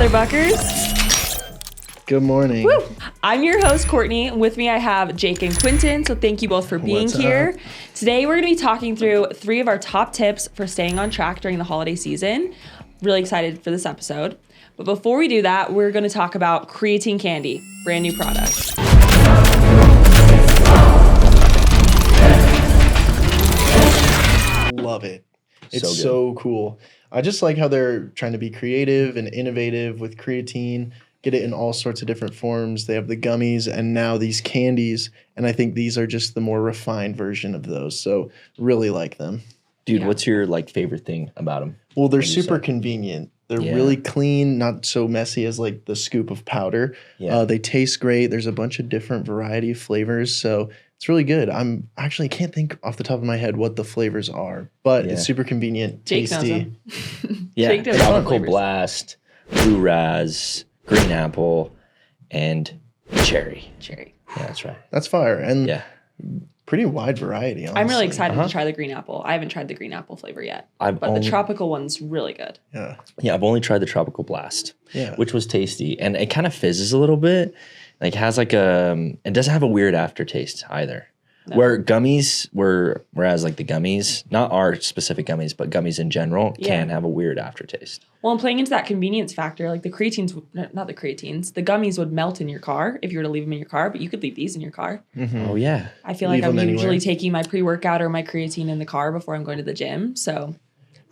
Mother Buckers. Good morning. Woo! I'm your host, Courtney, and with me I have Jake and Quinton, so thank you both for being here. Today we're going to be talking through 3 of our top tips for staying on track during the holiday season. Really excited for this episode. But before we do that, we're going to talk about Creatine Candy, brand new product. Love it. It's so cool. I just like how they're trying to be creative and innovative with creatine, get it in all sorts of different forms. They have the gummies and now these candies, and I think these are just the more refined version of those. So really like them. Dude, what's your favorite thing about them? Well, they're super convenient. They're really clean, not so messy as like the scoop of powder. Yeah. They taste great. There's a bunch of different variety of flavors, so it's really good. I'm actually can't think off the top of my head what the flavors are, but it's super convenient, Jake tasty. Jake Tropical Blast, Blue Raz, Green Apple, and Cherry. Yeah, that's right. That's fire. And pretty wide variety, honestly. I'm really excited to try the green apple. I haven't tried the green apple flavor yet, but the tropical one's really good. Yeah, I've only tried the Tropical Blast, which was tasty, and it kind of fizzes a little bit. Like has it doesn't have a weird aftertaste either. No. Whereas like the gummies, not our specific gummies, but gummies in general can have a weird aftertaste. Well, and playing into that convenience factor, like the gummies would melt in your car if you were to leave them in your car, but you could leave these in your car. Mm-hmm. Oh yeah. I feel like I'm usually taking my pre-workout or my creatine in the car before I'm going to the gym, so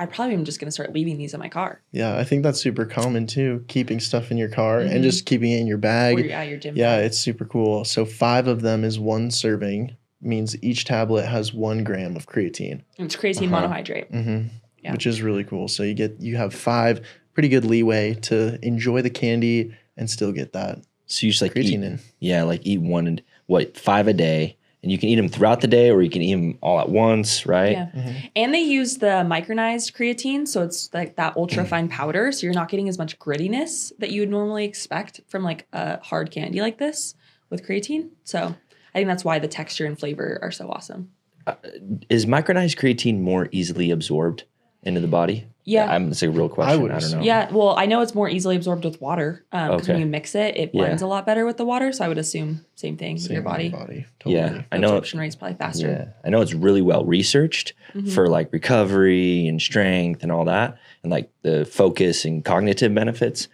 I probably am just going to start leaving these in my car. Yeah, I think that's super common too, keeping stuff in your car and just keeping it in your bag. Or your gym bag. Yeah, it's super cool. So 5 of them is 1 serving, means each tablet has 1 gram of creatine. And it's creatine monohydrate. Mm-hmm. Yeah. Which is really cool. So you have 5, pretty good leeway to enjoy the candy and still get that. So you just creatine in. Yeah, eat 5 a day. And you can eat them throughout the day or you can eat them all at once, right? Yeah. Mm-hmm. And they use the micronized creatine, so it's like that ultra fine powder, so you're not getting as much grittiness that you would normally expect from like a hard candy like this with creatine. So I think that's why the texture and flavor are so awesome. Is micronized creatine more easily absorbed into the body? Yeah. It's a real question. I don't know. Yeah, well, I know it's more easily absorbed with water because when you mix it, it blends a lot better with the water. So I would assume same thing with your body. Totally. Yeah, I know. Absorption rate's probably faster. Yeah, I know it's really well researched for like recovery and strength and all that, and like the focus and cognitive benefits.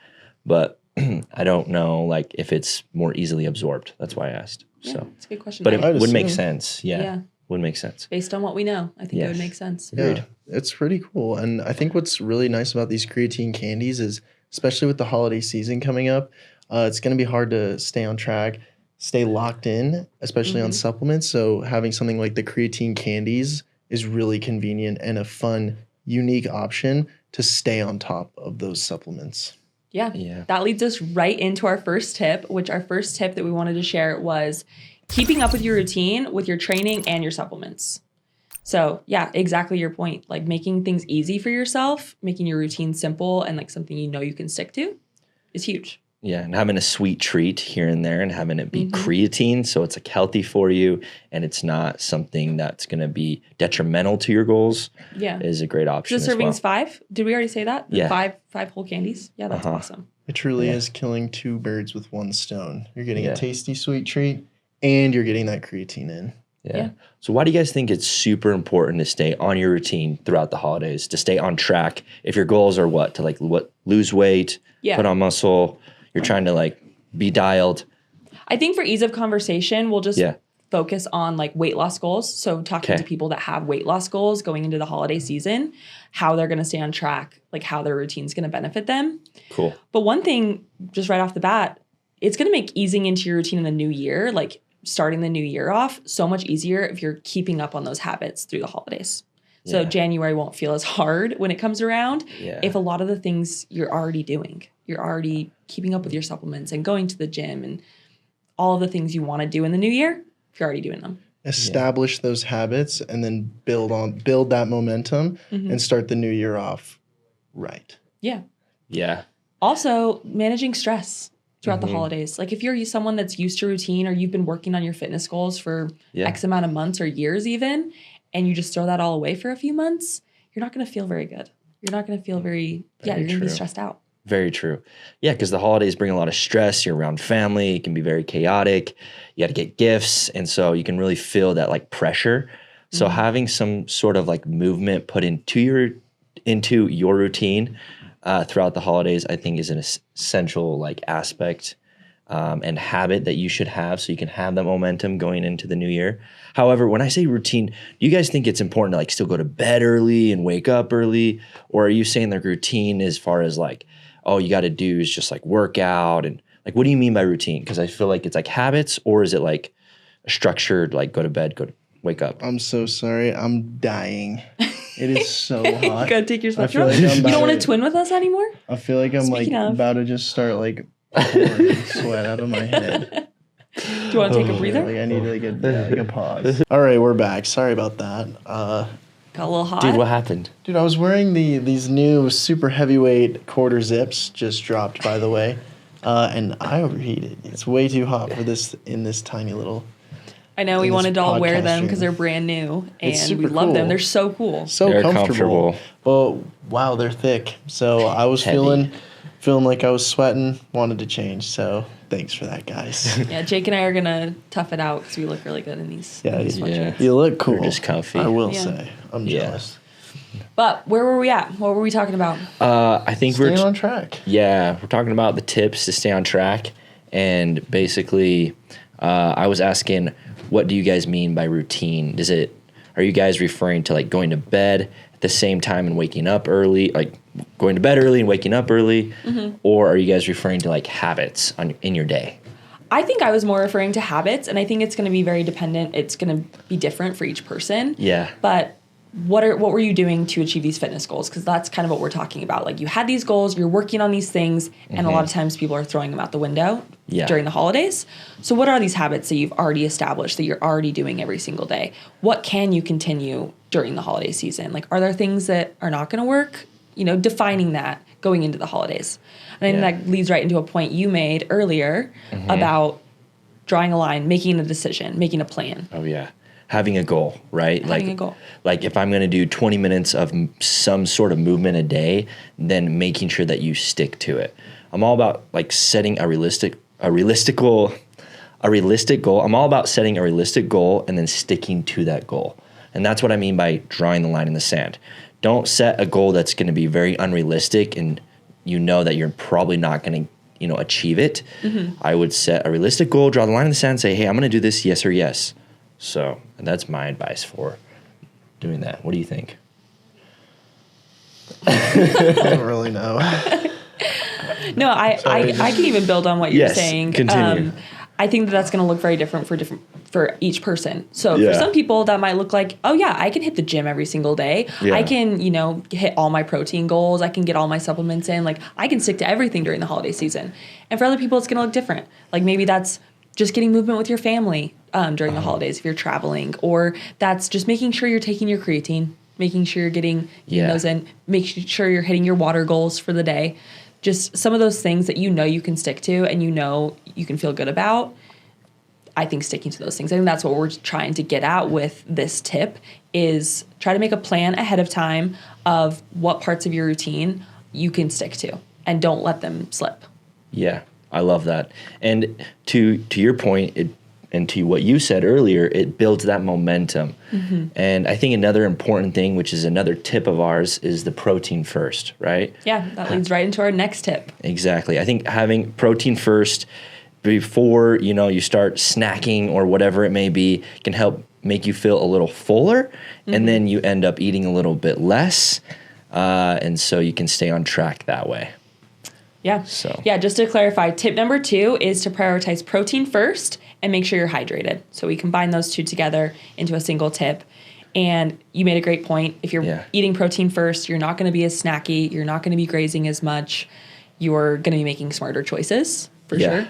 But I don't know if it's more easily absorbed. That's why I asked. Yeah, so it's a good question. But it would make sense. Yeah. Would make sense. Based on what we know, I think it would make sense. Yeah, it's pretty cool. And I think what's really nice about these creatine candies is, especially with the holiday season coming up, it's going to be hard to stay on track, stay locked in, especially on supplements. So having something like the creatine candies is really convenient and a fun, unique option to stay on top of those supplements. Yeah. That leads us right into our first tip, which our first tip that we wanted to share was keeping up with your routine with your training and your supplements. So yeah, exactly your point. Like making things easy for yourself, making your routine simple and like something you can stick to is huge. Yeah, and having a sweet treat here and there and having it be creatine so it's healthy for you and it's not something that's going to be detrimental to your goals is a great option. So the serving's 5? Did we already say that? Yeah. 5 whole candies? Yeah, that's awesome. It truly is killing 2 birds with 1 stone. You're getting a tasty sweet treat and you're getting that creatine in. Yeah. So why do you guys think it's super important to stay on your routine throughout the holidays, to stay on track? If your goals are to lose weight, put on muscle, you're trying to be dialed. I think for ease of conversation, we'll just focus on weight loss goals. So talking to people that have weight loss goals going into the holiday season, how they're going to stay on track, how their routine's going to benefit them. Cool. But one thing just right off the bat, it's going to make easing into your routine in the new year, starting the new year off, so much easier if you're keeping up on those habits through the holidays. So January won't feel as hard when it comes around if a lot of the things you're already doing. You're already keeping up with your supplements and going to the gym and all of the things you want to do in the new year, if you're already doing them. Establish those habits and then build that momentum and start the new year off right. Yeah. Yeah. Also, managing stress throughout the holidays. If you're someone that's used to routine or you've been working on your fitness goals for X amount of months or years even, and you just throw that all away for a few months, you're not going to feel very good. You're not going to feel you're going to be stressed out. Very true. Yeah, because the holidays bring a lot of stress. You're around family. It can be very chaotic. You got to get gifts. And so you can really feel that like pressure. So having some sort of like movement put into your routine throughout the holidays, I think is an essential like aspect and habit that you should have so you can have that momentum going into the new year. However, when I say routine, do you guys think it's important to like still go to bed early and wake up early? Or are you saying the routine as far as like, oh, you got to do is just like work out? And like, what do you mean by routine? Because I feel like it's like habits, or is it like a structured, like go to bed, wake up? I'm so sorry. I'm dying. It is so hot. Go take your sweater off. Like You don't want to twin with us anymore? I feel like I'm about to just start like pouring sweat out of my head. Do you want to take a breather? Like I need like a pause. All right, we're back. Sorry about that. Got a little hot. Dude, what happened? Dude, I was wearing these new super heavyweight quarter zips, just dropped by the way, and I overheated. It's way too hot for this in this tiny little. I know we wanted to all wear them because they're brand new and we love them. They're so cool. So comfortable. Well, wow, they're thick. So I was feeling like I was sweating, wanted to change. So thanks for that, guys. Yeah, Jake and I are going to tough it out because we look really good in these. Yeah, sweatshirts. You look cool. You're just comfy. I will say. I'm jealous. But where were we at? What were we talking about? I think Staying on track. Yeah, we're talking about the tips to stay on track. And basically, I was asking, what do you guys mean by routine? Are you guys referring to like going to bed at the same time and waking up early, like going to bed early and waking up early? Or are you guys referring to like habits in your day? I think I was more referring to habits, and I think it's going to be very dependent. It's going to be different for each person. Yeah. But what were you doing to achieve these fitness goals? Because that's kind of what we're talking about. Like you had these goals, you're working on these things, and a lot of times people are throwing them out the window during the holidays. So what are these habits that you've already established that you're already doing every single day? What can you continue during the holiday season? Like are there things that are not going to work? Defining that going into the holidays. And I think that leads right into a point you made earlier about drawing a line, making a decision, making a plan. Oh, yeah. Having a goal, right? Having a goal. Like if I'm going to do 20 minutes of some sort of movement a day, then making sure that you stick to it. I'm all about like setting a realistic goal. I'm all about setting a realistic goal and then sticking to that goal. And that's what I mean by drawing the line in the sand. Don't set a goal that's going to be very unrealistic and you know that you're probably not going to achieve it. I would set a realistic goal, draw the line in the sand, and say, hey, I'm going to do this, yes or yes. So that's my advice for doing that. What do you think? I don't really know. No, I can even build on what you're saying. Continue. I think that's going to look very different for each person. So for some people that might look like, oh yeah, I can hit the gym every single day. I can, hit all my protein goals. I can get all my supplements in. Like I can stick to everything during the holiday season. And for other people, it's going to look different. Like maybe that's just getting movement with your family during the holidays if you're traveling, or that's just making sure you're taking your creatine, making sure you're getting those in, making sure you're hitting your water goals for the day. Just some of those things that you can stick to and you can feel good about. I think sticking to those things. I think that's what we're trying to get at with this tip is try to make a plan ahead of time of what parts of your routine you can stick to and don't let them slip. Yeah, I love that. And to your point, and to what you said earlier, it builds that momentum. And I think another important thing, which is another tip of ours, is the protein first, right? Yeah, that leads right into our next tip. Exactly. I think having protein first before, you start snacking or whatever it may be can help make you feel a little fuller. And then you end up eating a little bit less. And so you can stay on track that way. Yeah. Just to clarify, tip number 2 is to prioritize protein first and make sure you're hydrated. So we combine those two together into a single tip. And you made a great point. If you're eating protein first, you're not going to be as snacky. You're not going to be grazing as much. You're going to be making smarter choices for sure.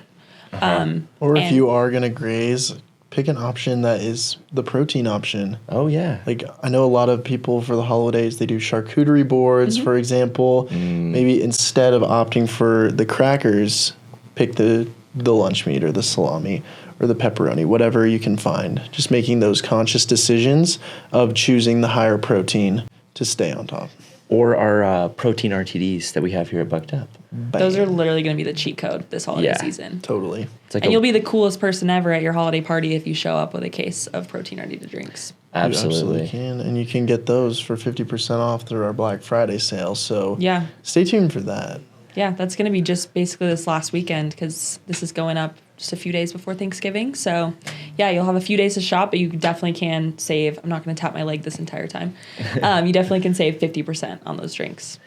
Or if you are going to graze, pick an option that is the protein option. Oh, yeah. Like, I know a lot of people for the holidays, they do charcuterie boards, for example. Maybe instead of opting for the crackers, pick the lunch meat or the salami or the pepperoni, whatever you can find. Just making those conscious decisions of choosing the higher protein to stay on top. Or our protein RTDs that we have here at Bucked Up. Those are literally going to be the cheat code this holiday season. Totally. It's like and you'll be the coolest person ever at your holiday party if you show up with a case of protein RTD drinks. Absolutely. You absolutely can. And you can get those for 50% off through our Black Friday sale. So yeah, stay tuned for that. Yeah, that's going to be just basically this last weekend because this is going up just a few days before Thanksgiving. So, yeah, you'll have a few days to shop, but you definitely can save. I'm not going to tap my leg this entire time. You definitely can save 50% on those drinks.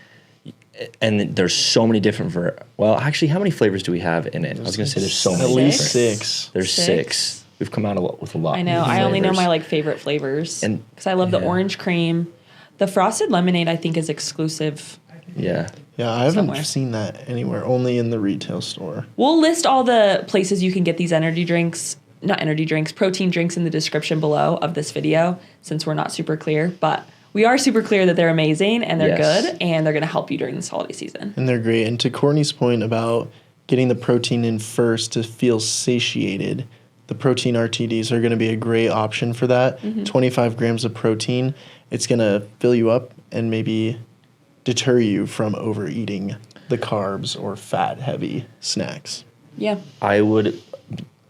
And there's so many different actually, how many flavors do we have in it? I was going to say there's so many. At least 6. There's 6. We've come out with a lot. I know. I only know my favorite flavors because I love the orange cream. The frosted lemonade I think is exclusive. Yeah. Yeah, I haven't seen that anywhere, only in the retail store. We'll list all the places you can get these protein drinks in the description below of this video since we're not super clear, but we are super clear that they're amazing and they're good and they're going to help you during this holiday season. And they're great. And to Courtney's point about getting the protein in first to feel satiated, the protein RTDs are going to be a great option for that. 25 grams of protein, it's going to fill you up and maybe deter you from overeating the carbs or fat-heavy snacks. Yeah. I would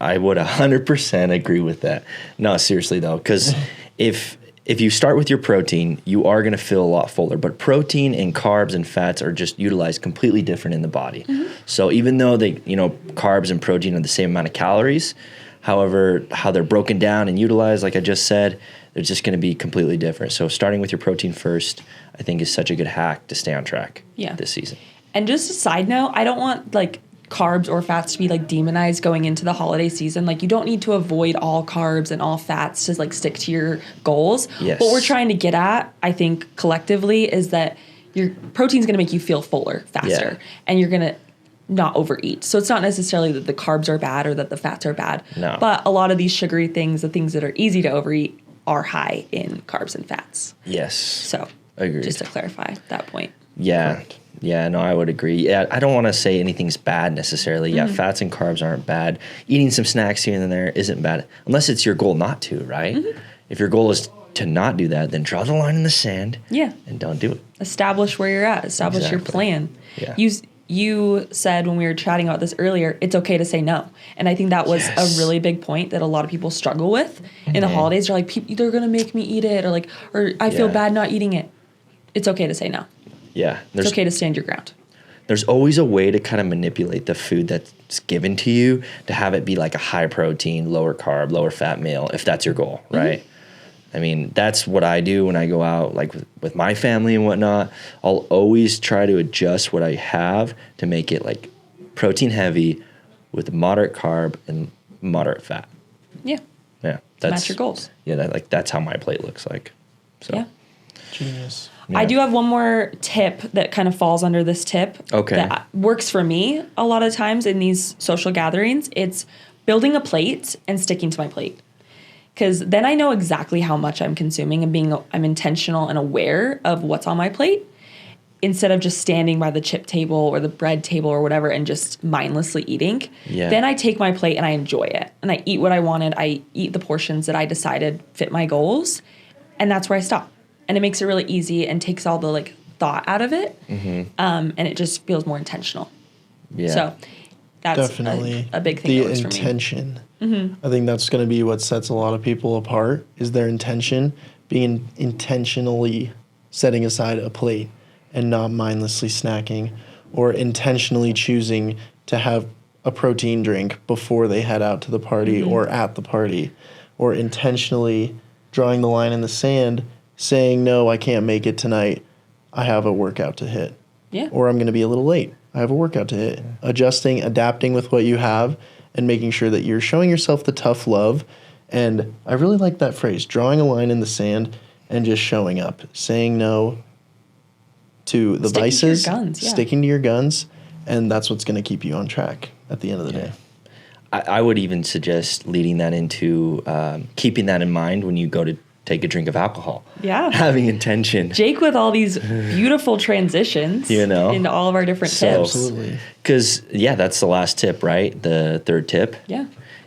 100% agree with that. No, seriously though, because if you start with your protein, you are going to feel a lot fuller. But protein and carbs and fats are just utilized completely different in the body. So even though carbs and protein are the same amount of calories, however, how they're broken down and utilized, like I just said, they're just going to be completely different. So starting with your protein first, I think is such a good hack to stay on track this season. And just a side note, I don't want carbs or fats to be demonized going into the holiday season. You don't need to avoid all carbs and all fats to stick to your goals. Yes. What we're trying to get at, I think collectively, is that your protein's going to make you feel fuller faster and you're going to not overeat. So it's not necessarily that the carbs are bad or that the fats are bad. No. But a lot of these sugary things, the things that are easy to overeat, are high in carbs and fats. Yes. So agreed. Just to clarify that point. Yeah. Correct. Yeah, no, I would agree. Yeah, I don't want to say anything's bad necessarily. Yeah, fats and carbs aren't bad. Eating some snacks here and there isn't bad, unless it's your goal not to, right? If your goal is to not do that, then draw the line in the sand. Yeah. And don't do it. Establish where you're at. Establish your plan. Yeah. You said when we were chatting about this earlier, it's okay to say no. And I think that was a really big point that a lot of people struggle with in the holidays. They're they're going to make me eat it or I feel bad not eating it. It's okay to say no. Yeah. It's okay to stand your ground. There's always a way to kind of manipulate the food that's given to you to have it be a high protein, lower carb, lower fat meal if that's your goal, right? I mean, that's what I do when I go out, with my family and whatnot. I'll always try to adjust what I have to make it protein heavy with moderate carb and moderate fat. Yeah. Yeah. Match your goals. Yeah. That's how my plate looks like. So. Yeah. Genius. Yeah. I do have one more tip that kind of falls under this tip. Okay. That works for me a lot of times in these social gatherings. It's building a plate and sticking to my plate. Because then I know exactly how much I'm consuming and I'm intentional and aware of what's on my plate instead of just standing by the chip table or the bread table or whatever and just mindlessly eating. Yeah. Then I take my plate and I enjoy it. And I eat what I wanted. I eat the portions that I decided fit my goals. And that's where I stop. And it makes it really easy and takes all the thought out of it. And it just feels more intentional. Yeah. So that's definitely a big thing. The intention. I think that's going to be what sets a lot of people apart is their intention, being intentionally setting aside a plate and not mindlessly snacking, or intentionally choosing to have a protein drink before they head out to the party or at the party, or intentionally drawing the line in the sand, saying, no, I can't make it tonight. I have a workout to hit. Yeah. Or I'm going to be a little late. I have a workout to hit. Adjusting, adapting with what you have, and making sure that you're showing yourself the tough love. And I really like that phrase, drawing a line in the sand and just showing up, saying no to the vices, sticking to your guns, and that's what's going to keep you on track at the end of the day. I would even suggest leading that into keeping that in mind when you go to take a drink of alcohol. Yeah. Having intention. Jake with all these beautiful transitions into all of our different tips. Absolutely. Because, that's the last tip, right? The third tip. Yeah.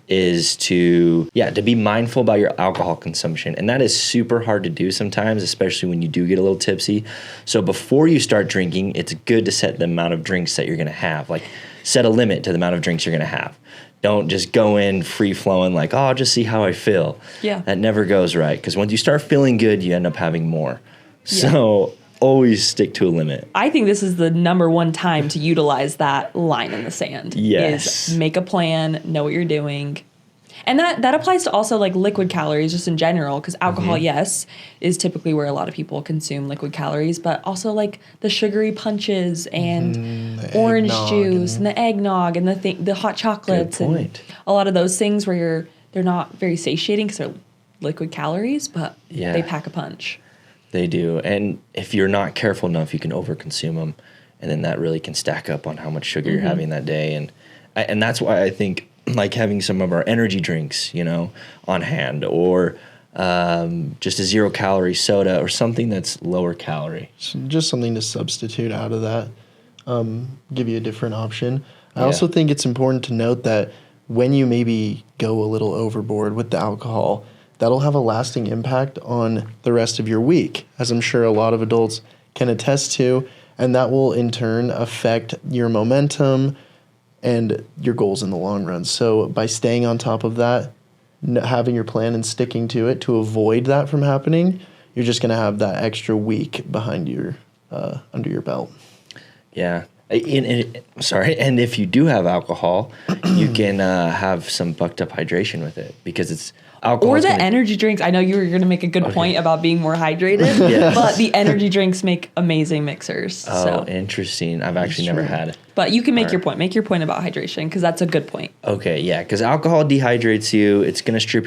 is to be mindful about your alcohol consumption. And that is super hard to do sometimes, especially when you do get a little tipsy. So before you start drinking, it's good to set the amount of drinks that you're going to have. Like, set a limit to the amount of drinks you're going to have. Don't just go in free flowing like, oh, I'll just see how I feel. Yeah. That never goes right, because once you start feeling good, you end up having more. So always stick to a limit. I think this is the number one time to utilize that line in the sand. Yes. Is make a plan, know what you're doing. And that applies to also like liquid calories just in general, because alcohol, yes, is typically where a lot of people consume liquid calories, but also like the sugary punches and orange juice and the eggnog and the hot chocolates. Good point. And a lot of those things where they're not very satiating because they're liquid calories, but they pack a punch. They do. And if you're not careful enough, you can overconsume them. And then that really can stack up on how much sugar you're having that day. And that's why I think like having some of our energy drinks, on hand, or just a 0-calorie soda or something that's lower calorie. Just something to substitute out of that, give you a different option. I also think it's important to note that when you maybe go a little overboard with the alcohol, that'll have a lasting impact on the rest of your week, as I'm sure a lot of adults can attest to, and that will in turn affect your momentum and your goals in the long run. So by staying on top of that, having your plan and sticking to it to avoid that from happening, you're just going to have that extra week behind your under your belt. Yeah. And if you do have alcohol, you can have some bucked up hydration with it, because it's alcohol. Or the energy drinks. I know you were going to make a good point about being more hydrated, but the energy drinks make amazing mixers. Oh, interesting. I've actually never had it. But you can make your point. Make your point about hydration, because that's a good point. Okay, yeah, because alcohol dehydrates you. It's going to strip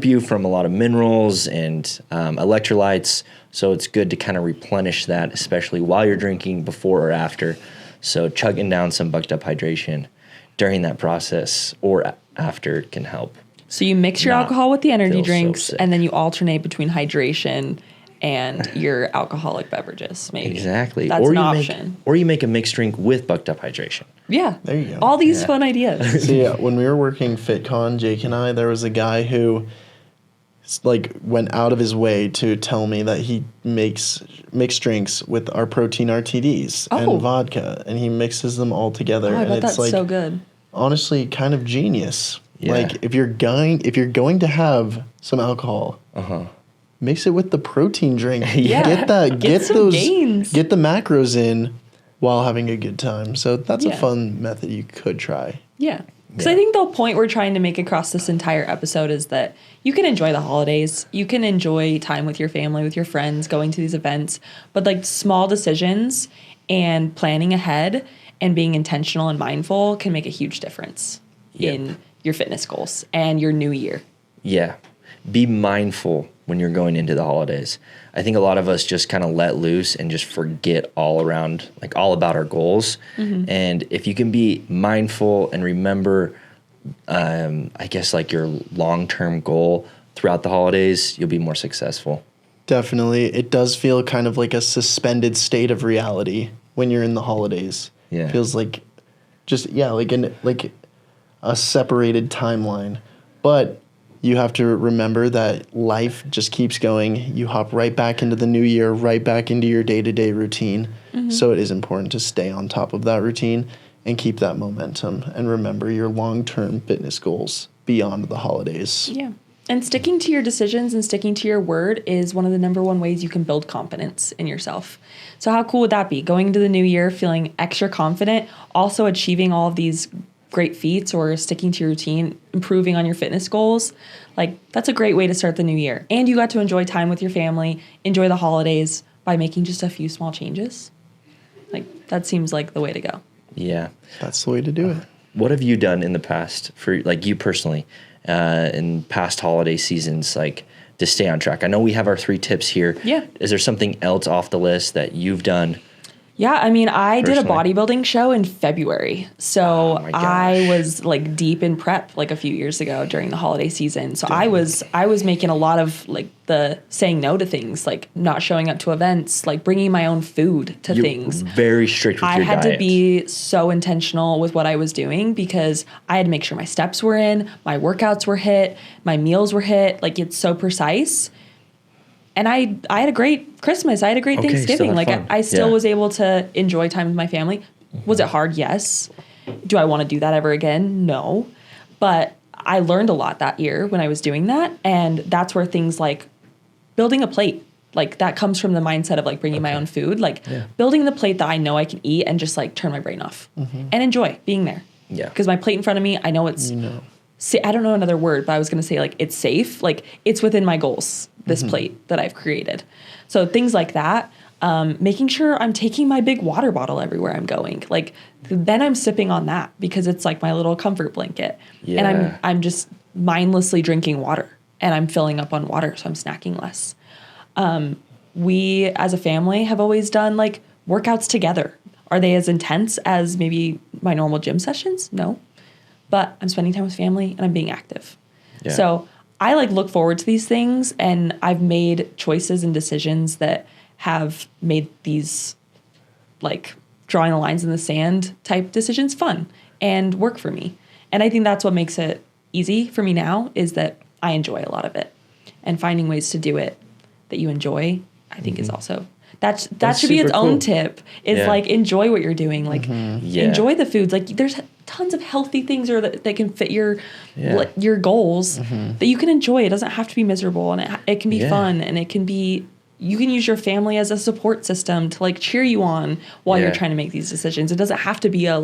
you from a lot of minerals and electrolytes. So it's good to kind of replenish that, especially while you're drinking, before or after. So chugging down some bucked up hydration during that process or after can help. So you mix your alcohol with the energy drinks, and then you alternate between hydration and your alcoholic beverages, maybe. Exactly. That's an option. Or you make a mixed drink with bucked up hydration. Yeah. There you go. All these fun ideas. So when we were working FitCon, Jake and I, there was a guy who went out of his way to tell me that he makes mixed drinks with our protein RTDs and vodka, and he mixes them all together. I bet and it's that's so good. Honestly, kind of genius. Yeah. Like if you're going to have some alcohol, mix it with the protein drink. Yeah. Get some those gains. Get the macros in while having a good time. So that's a fun method you could try. Yeah. Because I think the point we're trying to make across this entire episode is that you can enjoy the holidays. You can enjoy time with your family, with your friends, going to these events. But like small decisions and planning ahead and being intentional and mindful can make a huge difference in your fitness goals and your new year. Yeah. Be mindful when you're going into the holidays. I think a lot of us just kind of let loose and just forget all about our goals. And if you can be mindful and remember, I guess like your long-term goal throughout the holidays, you'll be more successful. Definitely. It does feel kind of like a suspended state of reality when you're in the holidays. Yeah. It feels like like a separated timeline. But you have to remember that life just keeps going. You hop right back into the new year, right back into your day-to-day routine. So it is important to stay on top of that routine and keep that momentum and remember your long-term fitness goals beyond the holidays. Yeah. And sticking to your decisions and sticking to your word is one of the number one ways you can build confidence in yourself. So how cool would that be? Going into the new year feeling extra confident, also achieving all of these great feats or sticking to your routine, improving on your fitness goals. Like that's a great way to start the new year. And you got to enjoy time with your family, enjoy the holidays by making just a few small changes. Like that seems like the way to go. Yeah. That's the way to do it. What have you done in the past for like you personally in past holiday seasons, like to stay on track? I know we have our 3 tips here. Yeah. Is there something else off the list that you've done Yeah, I mean, I did a Personally. bodybuilding show in February. So Oh my gosh. I was like deep in prep like a few years ago during the holiday season. So I was making a lot of like the saying no to things, like not showing up to events, like bringing my own food to You're things. very strict with I your had diet. to be so intentional with what I was doing because I had to make sure my steps were in, my workouts were hit, my meals were hit. Like it's so precise. And I had a great Christmas. I had a great Okay, still Thanksgiving. had Like fun. I still Yeah. was able to enjoy time with my family. Was it hard? Yes. Do I want to do that ever again? No. But I learned a lot that year when I was doing that. And that's where things like building a plate, like that comes from the mindset of like bringing my own food, like building the plate that I know I can eat and just like turn my brain off and enjoy being there. Yeah. Because my plate in front of me, I know it's, I don't know another word, but I was going to say like it's safe. Like it's within my goals, this plate that I've created. So things like that. Making sure I'm taking my big water bottle everywhere I'm going. Like then I'm sipping on that because it's like my little comfort blanket. Yeah. And I'm just mindlessly drinking water and I'm filling up on water, so I'm snacking less. We as a family have always done like workouts together. Are they as intense as maybe my normal gym sessions? No. But I'm spending time with family and I'm being active. Yeah. So I like look forward to these things, and I've made choices and decisions that have made these like drawing the lines in the sand type decisions fun and work for me. And I think that's what makes it easy for me now is that I enjoy a lot of it, and finding ways to do it that you enjoy, I think is also that should be its super own cool. tip is Yeah. like enjoy what you're doing. Like Yeah. enjoy the foods. Like there's tons of healthy things that can fit your your goals that you can enjoy. It doesn't have to be miserable, and it can be Yeah. fun, and it can be, you can use your family as a support system to like cheer you on while you're Yeah. trying to make these decisions. It doesn't have to be a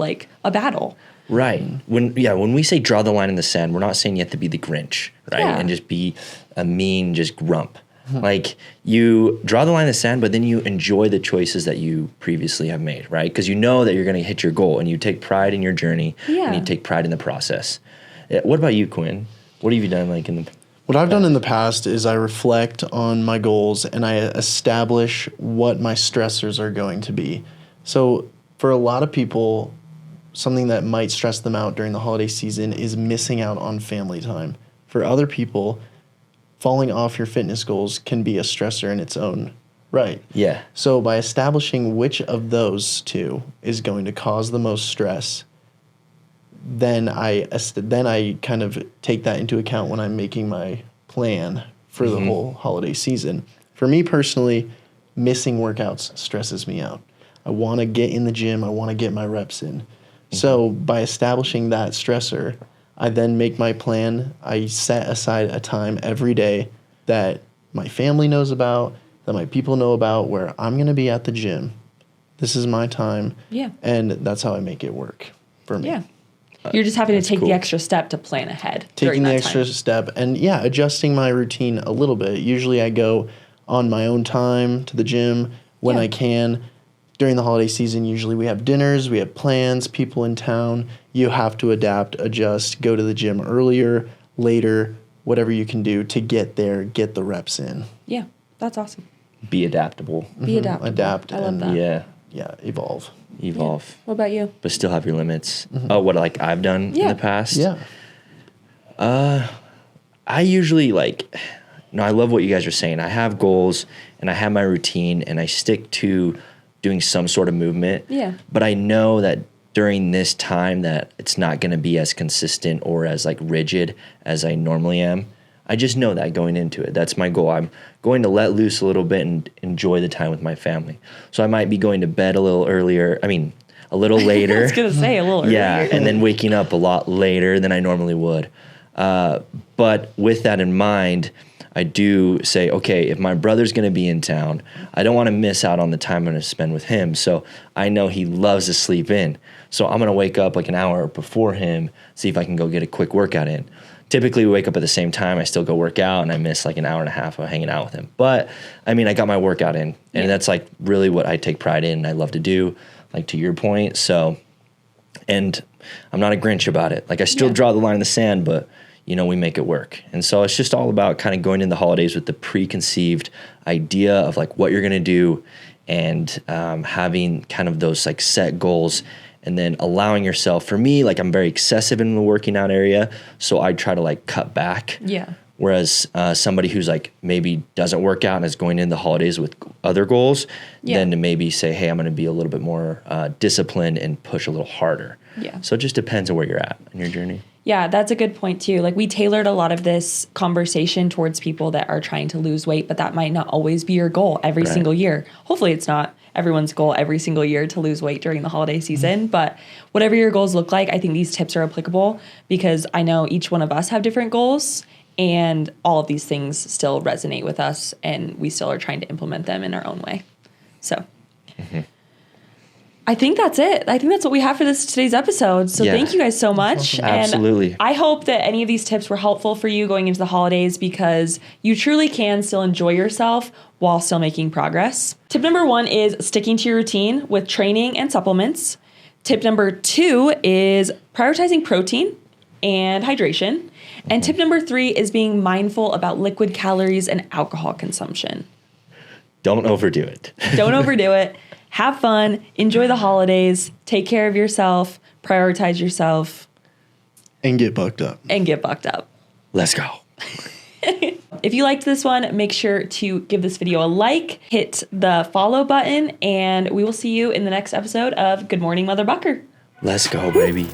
battle. Right. When we say draw the line in the sand, we're not saying you have to be the Grinch, right? Yeah. And just be a mean just grump. Like you draw the line in the sand, but then you enjoy the choices that you previously have made, right? Because you know that you're going to hit your goal, and you take pride in your journey, Yeah. and you take pride in the process. What about you, Quinn? What have you done like in the What I've done in the past is I reflect on my goals and I establish what my stressors are going to be. So for a lot of people, something that might stress them out during the holiday season is missing out on family time. For other people, falling off your fitness goals can be a stressor in its own right. Yeah. So by establishing which of those two is going to cause the most stress, then I kind of take that into account when I'm making my plan for the whole holiday season. For me personally, missing workouts stresses me out. I want to get in the gym. I want to get my reps in. So by establishing that stressor, I then make my plan. I set aside a time every day that my family knows about, that my people know about, where I'm going to be at the gym. This is my time. Yeah. And that's how I make it work for me. Yeah. You're just having to take cool. the extra step to plan ahead. Taking during the that extra time. step and adjusting my routine a little bit. Usually I go on my own time to the gym when Yeah. I can. During the holiday season, usually we have dinners, we have plans, people in town. You have to adapt, adjust, go to the gym earlier, later, whatever you can do to get there, get the reps in. Yeah, that's awesome. Be adaptable. Be adaptable. Adapt I love and- that. Yeah. Evolve. Evolve. What about you? But still have your limits. Oh, what like I've done in Yeah. the past? Yeah. I usually I love what you guys are saying. I have goals and I have my routine and I stick to doing some sort of movement. Yeah. But I know that during this time that it's not going to be as consistent or as rigid as I normally am. I just know that going into it. That's my goal. I'm going to let loose a little bit and enjoy the time with my family. So I might be going to bed a little earlier. A little later. I was going to say a little earlier. Yeah, and then waking up a lot later than I normally would. But with that in mind, I do say, okay, if my brother's going to be in town, I don't want to miss out on the time I'm going to spend with him. So I know he loves to sleep in. So I'm going to wake up an hour before him, see if I can go get a quick workout in. Typically, we wake up at the same time. I still go work out, and I miss an hour and a half of hanging out with him. But, I got my workout in, and that's really what I take pride in and I love to do, to your point. So, and I'm not a Grinch about it. I still draw the line in the sand, but, we make it work. And so it's just all about kind of going in the holidays with the preconceived idea of like what you're going to do, and having kind of those like set goals, and then allowing yourself. For me, like I'm very excessive in the working out area, so I try to like cut back. Yeah. Whereas somebody who's like maybe doesn't work out and is going into the holidays with other goals, then to maybe say, hey, I'm going to be a little bit more disciplined and push a little harder. Yeah. So it just depends on where you're at in your journey. Yeah, that's a good point too. Like we tailored a lot of this conversation towards people that are trying to lose weight, but that might not always be your goal every single year. Hopefully it's not everyone's goal every single year to lose weight during the holiday season, but whatever your goals look like, I think these tips are applicable because I know each one of us have different goals, and all of these things still resonate with us, and we still are trying to implement them in our own way. So I think that's it. I think that's what we have for today's episode. So thank you guys so much. Absolutely. And I hope that any of these tips were helpful for you going into the holidays, because you truly can still enjoy yourself while still making progress. Tip number 1 is sticking to your routine with training and supplements. Tip number 2 is prioritizing protein and hydration. And tip number 3 is being mindful about liquid calories and alcohol consumption. Don't overdo it. Don't overdo it. Have fun. Enjoy the holidays. Take care of yourself. Prioritize yourself. And get bucked up. Let's go. If you liked this one, make sure to give this video a like, hit the follow button, and we will see you in the next episode of Good Morning Mother Bucker. Let's go, baby.